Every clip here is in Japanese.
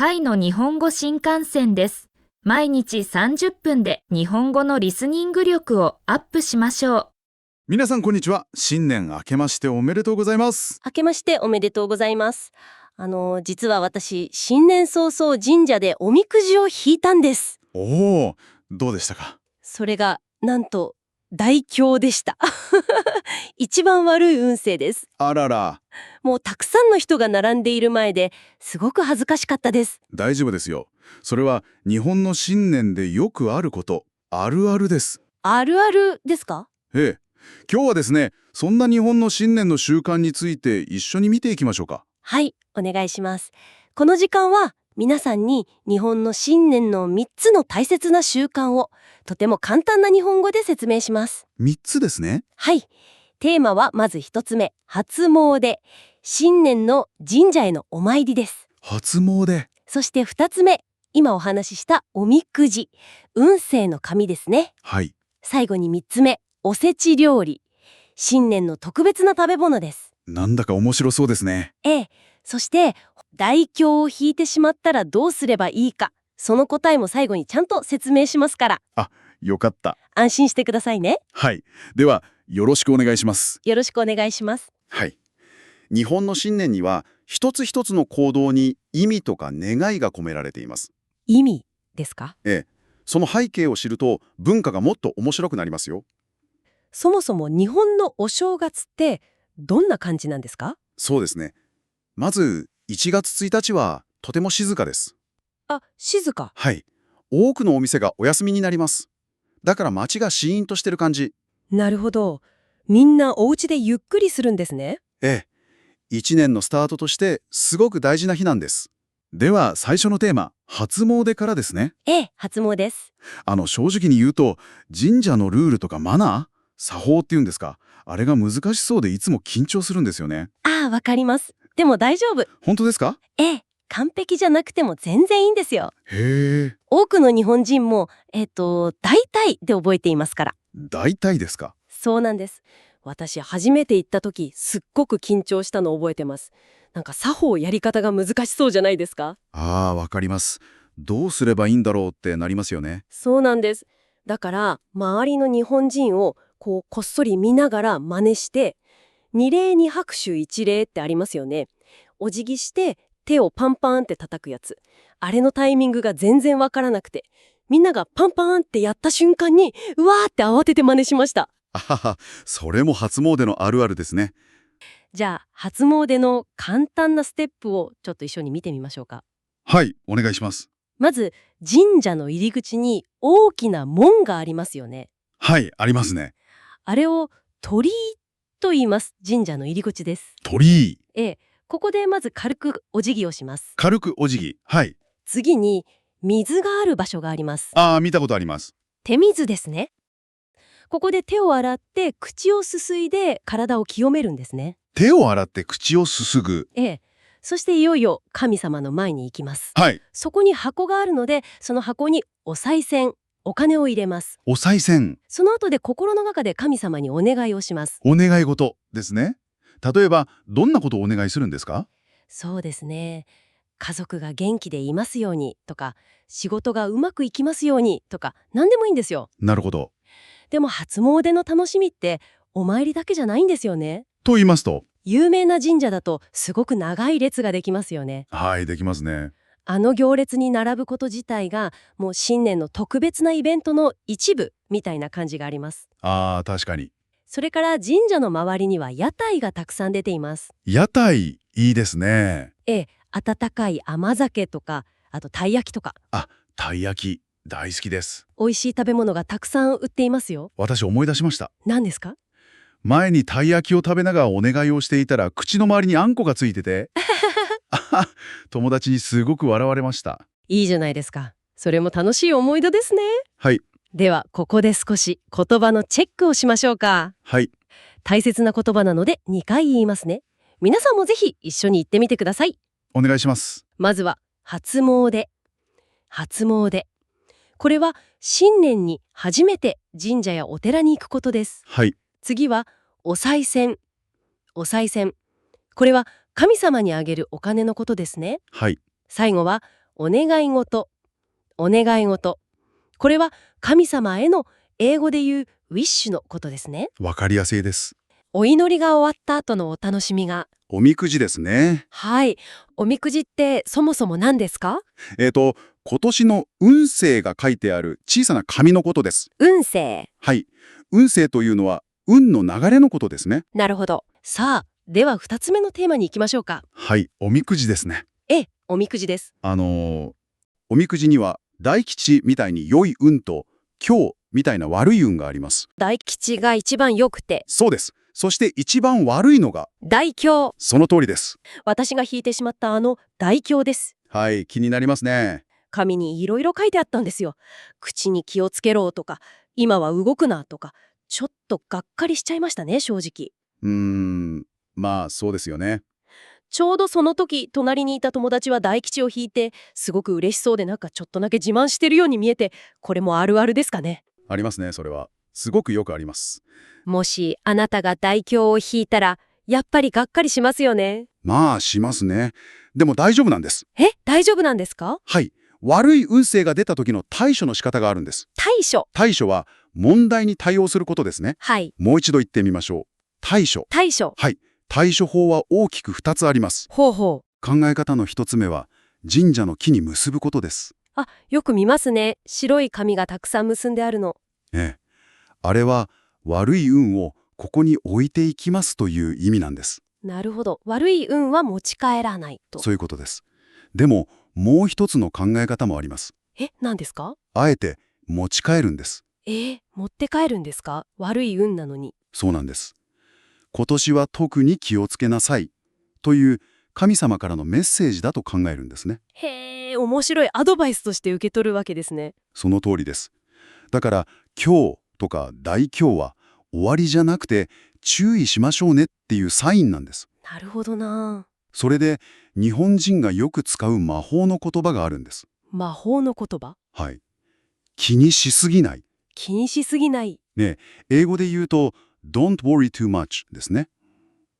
甲斐の日本語新幹線です。毎日30分で日本語のリスニング力をアップしましょう。皆さんこんにちは。新年明けましておめでとうございます。明けましておめでとうございます。実は私、新年早々神社でおみくじを引いたんです。おお、どうでしたか？それが、なんと、大凶でした。一番悪い運勢です。あらら、もうたくさんの人が並んでいる前ですごく恥ずかしかったです。大丈夫ですよ。それは日本の新年でよくあること、あるあるです。あるあるですか？ええ。今日はですね、そんな日本の新年の習慣について一緒に見ていきましょうか。はい、お願いします。この時間は皆さんに日本の新年の3つの大切な習慣をとても簡単な日本語で説明します。3つですね。はい。テーマはまず1つ目、初詣。新年の神社へのお参りです。初詣。そして2つ目、今お話ししたおみくじ。運勢の紙ですね。はい。最後に3つ目、おせち料理。新年の特別な食べ物です。なんだか面白そうですね。ええ。そして、大凶を引いてしまったらどうすればいいか。その答えも最後にちゃんと説明しますから。よかった。安心してくださいね。はい。では、よろしくお願いします。よろしくお願いします。はい。日本の新年には一つ一つの行動に意味とか願いが込められています。意味ですか？ええ。その背景を知ると文化がもっと面白くなりますよ。そもそも日本のお正月ってどんな感じなんですか？そうですね。まず1月1日はとても静かです。静か。はい。多くのお店がお休みになります。だから街がシーンとしてる感じ。なるほど。みんなお家でゆっくりするんですね。ええ。1年のスタートとしてすごく大事な日なんです。では、最初のテーマ、初詣からですね。ええ、初詣です。正直に言うと、神社のルールとかマナー、作法っていうんですか、あれが難しそうでいつも緊張するんですよね。わかります。でも大丈夫。本当ですか？ええ、完璧じゃなくても全然いいんですよ。へえ、多くの日本人も、大体で覚えていますから。大体ですか？そうなんです。私、初めて行った時、すっごく緊張したのを覚えてます。なんか作法やり方が難しそうじゃないですか？わかります。どうすればいいんだろうってなりますよね。そうなんです。だから、周りの日本人をこっそり見ながら真似して、二礼に拍手一礼ってありますよね。お辞儀して手をパンパンって叩くやつ。あれのタイミングが全然わからなくて、みんながパンパンってやった瞬間に、うわーって慌てて真似しました。あはは、それも初詣のあるあるですね。じゃあ、初詣の簡単なステップをちょっと一緒に見てみましょうか。はい、お願いします。まず、神社の入り口に大きな門がありますよね。はい、ありますね。あれを鳥居と言います。神社の入り口です。鳥居。ええ、ここでまず軽くお辞儀をします。軽くお辞儀。はい。次に、水がある場所があります。見たことあります。手水ですね。ここで手を洗って口をすすいで体を清めるんですね。手を洗って口をすすぐ。ええ。そしていよいよ神様の前に行きます。はい。そこに箱があるので、その箱にお賽銭、お金を入れます。お賽銭。その後で心の中で神様にお願いをします。お願い事ですね。例えば、どんなことをお願いするんですか？そうですね。家族が元気でいますようにとか、仕事がうまくいきますようにとか、何でもいいんですよ。なるほど。でも初詣の楽しみってお参りだけじゃないんですよね。と言いますと？有名な神社だとすごく長い列ができますよね。はい、できますね。あの行列に並ぶこと自体がもう新年の特別なイベントの一部みたいな感じがあります。確かに。それから神社の周りには屋台がたくさん出ています。屋台、いいですね。ええ、温かい甘酒とか、あとたい焼きとか、たい焼き、大好きです。美味しい食べ物がたくさん売っていますよ。私思い出しました。何ですか？前にたい焼きを食べながらお願いをしていたら、口の周りにあんこがついてて、友達にすごく笑われました。いいじゃないですか。それも楽しい思い出ですね。はい。では、ここで少し言葉のチェックをしましょうか。はい。大切な言葉なので2回言いますね。皆さんもぜひ一緒に言ってみてください。お願いします。まずは、初詣。初詣。これは新年に初めて神社やお寺に行くことです。はい。次は、お賽銭。お賽銭。これは神様にあげるお金のことですね。はい。最後は、お願い事、お願い事。これは神様への英語で言うウィッシュのことですね。わかりやすいです。お祈りが終わった後のお楽しみが。おみくじですね。はい。おみくじってそもそも何ですか？今年の運勢が書いてある小さな紙のことです。運勢。はい。運勢というのは運の流れのことですね。なるほど。さあ、では2つ目のテーマに行きましょうか。はい、おみくじですね。おみくじです。おみくじには大吉みたいに良い運と凶みたいな悪い運があります。大吉が一番良くて、そうです。そして一番悪いのが、大凶。その通りです。私が引いてしまった大凶です。はい、気になりますね。紙にいろいろ書いてあったんですよ。口に気をつけろとか、今は動くなとか、ちょっとがっかりしちゃいましたね、正直。まあそうですよね。ちょうどその時、隣にいた友達は大吉を引いて、すごく嬉しそうでなんかちょっとだけ自慢してるように見えて、これもあるあるですかね。ありますね、それは。すごくよくあります。もしあなたが大凶を引いたら、やっぱりがっかりしますよね。まあしますね。でも大丈夫なんです。大丈夫なんですか？はい。悪い運勢が出た時の対処の仕方があるんです。対処。対処は問題に対応することですね。はい。もう一度言ってみましょう。対処。対処。はい。対処法は大きく2つあります。ほうほう。考え方の1つ目は、神社の木に結ぶことです。よく見ますね。白い紙がたくさん結んであるの。ええ。あれは、悪い運をここに置いていきますという意味なんです。なるほど。悪い運は持ち帰らないと。そういうことです。でも、もう一つの考え方もあります。何ですか？あえて持ち帰るんです。持って帰るんですか？悪い運なのに。そうなんです。今年は特に気をつけなさいという神様からのメッセージだと考えるんですね。へえ、面白いアドバイスとして受け取るわけですね。その通りです。だから、今日とか大凶は終わりじゃなくて注意しましょうねっていうサインなんです。なるほどな。それで日本人がよく使う魔法の言葉があるんです。魔法の言葉。はい。気にしすぎない。気にしすぎない。ね、英語で言うと Don't worry too much ですね。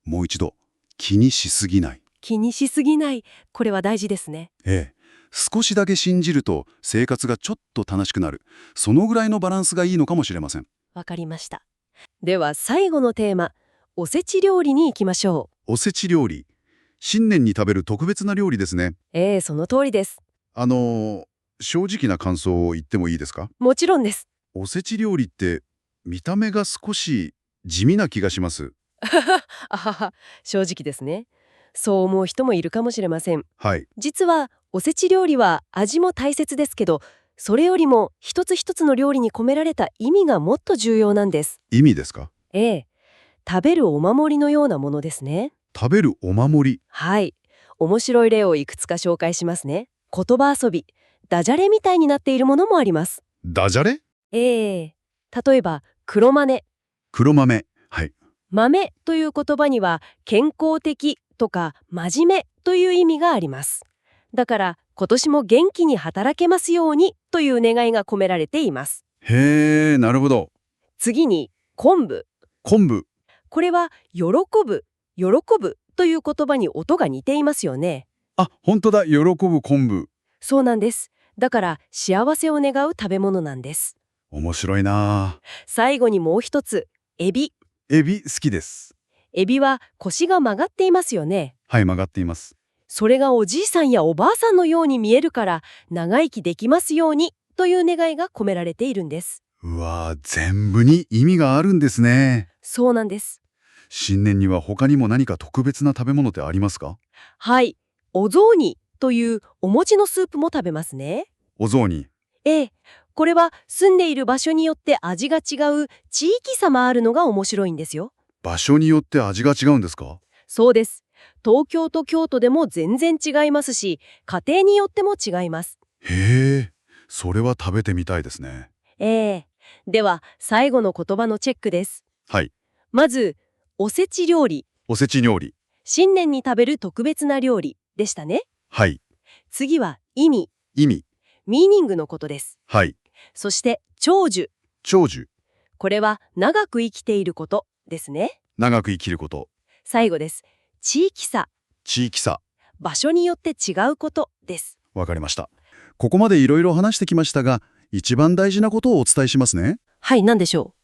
もう一度、気にしすぎない。気にしすぎない。これは大事ですね。少しだけ信じると生活がちょっと楽しくなる。そのぐらいのバランスがいいのかもしれません。わかりました。では最後のテーマ、おせち料理に行きましょおせち料理。新年に食べる特別な料理ですね。う。その通りです。正直な感想を言ってもいいですか？もちろんです。おせち料理って見た目が少し地味な気がします。あはは、正直ですね。そう思う人もいるかもしれません。はい。実はおせち料理は味も大切ですけど、それよりも一つ一つの料理に込められた意味がもっと重要なんです。意味ですか？食べるお守りのようなものですね。食べるお守り。はい。面白い例をいくつか紹介しますね。言葉遊び、ダジャレみたいになっているものもあります。ダジャレ？例えば黒豆。黒豆。はい。豆という言葉には健康的とか真面目という意味があります。だから今年も元気に働けますようにという願いが込められています。へー、なるほど。次に昆布。昆布。これは喜ぶ、喜ぶという言葉に音が似ていますよね。あ、本当だ。喜ぶ昆布。そうなんです。だから幸せを願う食べ物なんです。面白いな。最後にもう一つ、エビ。エビ好きです。エビは腰が曲がっていますよね。はい、曲がっています。それがおじいさんやおばあさんのように見えるから長生きできますようにという願いが込められているんです。うわー、全部に意味があるんですね。そうなんです。新年には他にも何か特別な食べ物ってありますか？はい。お雑煮というお餅のスープも食べますね。お雑煮。これは住んでいる場所によって味が違う地域差もあるのが面白いんですよ。場所によって味が違うんですか？そうです。東京と京都でも全然違いますし、家庭によっても違います。へえ、それは食べてみたいですね。では最後の言葉のチェックです。はい。まず、おせち料理。おせち料理。新年に食べる特別な料理でしたね。はい。次は意味、意味。ミーニングのことです。はい。そして長寿。長寿。これは長く生きていることですね。長く生きること。最後です。地域差。地域差。場所によって違うことです。わかりました。ここまでいろいろ話してきましたが、一番大事なことをお伝えしますね。はい、何でしょ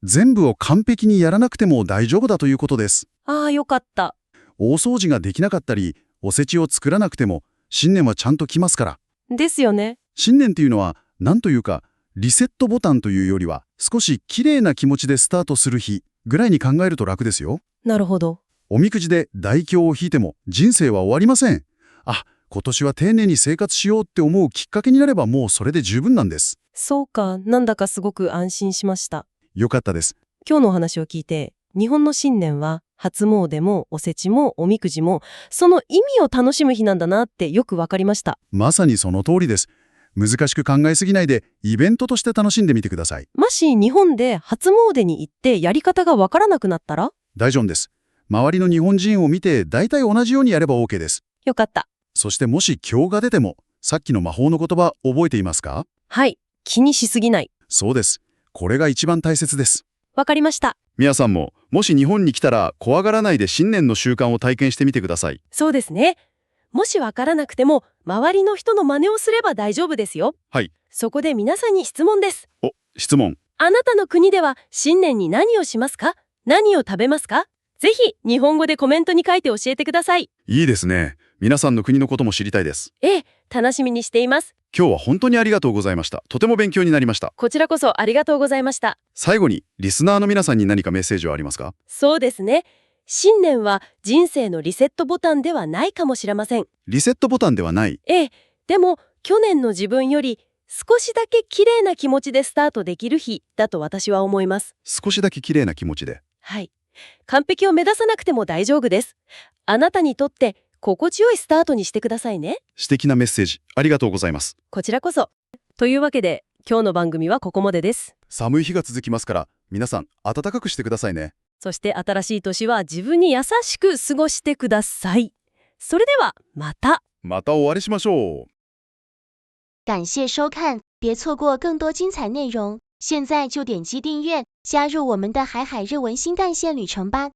全部を完璧にやらなくても大丈夫だということです。う。ああ、よかった。大掃除ができなかったり、おせちを作らなくても、新年はちゃんと来ますから。ですよね。新年っていうのは、なんというか、リセットボタンというよりは、少し綺麗な気持ちでスタートする日ぐらいに考えると楽ですよ。なるほど。おみくじで大凶を引いても人生は終わりません。あ、今年は丁寧に生活しようって思うきっかけになればもうそれで十分なんです。そうか、なんだかすごく安心しました。よかったです。今日のお話を聞いて、日本の新年は初詣もおせちもおみくじもその意味を楽しむ日なんだなってよくわかりました。まさにその通りです。難しく考えすぎないでイベントとして楽しんでみてください。もし日本で初詣に行ってやり方がわからなくなったら？大丈夫です。周りの日本人を見て大体同じようにやれば OK です。よかった。そしてもし今日が出ても、さっきの魔法の言葉覚えていますか？はい、気にしすぎない。そうです。これが一番大切です。わかりました。皆さんも、もし日本に来たら怖がらないで新年の習慣を体験してみてください。そうですね。もしわからなくても周りの人の真似をすれば大丈夫ですよ。はい。そこで皆さんに質問です。お、質問。あなたの国では新年に何をしますか？何を食べますか？ぜひ日本語でコメントに書いて教えてください。いいですね。皆さんの国のことも知りたいです。ええ、楽しみにしています。今日は本当にありがとうございました。とても勉強になりました。こちらこそありがとうございました。最後に、リスナーの皆さんに何かメッセージはありますか？そうですね。新年は人生のリセットボタンではないかもしれません。リセットボタンではない。ええ、でも去年の自分より少しだけ綺麗な気持ちでスタートできる日だと私は思います。少しだけ綺麗な気持ちで。はい。完璧を目指さなくても大丈夫です。あなたにとって心地よいスタートにしてくださいね。素敵なメッセージ、ありがとうございます。こちらこそ。というわけで、今日の番組はここまでです。寒い日が続きますから、皆さん、暖かくしてくださいね。そして新しい年は自分に優しく過ごしてください。それでは、また。またお会いしましょう。感谢收看，别错过更多精彩内容。现在就点击订阅，加入我们的海海日文新干线旅程吧。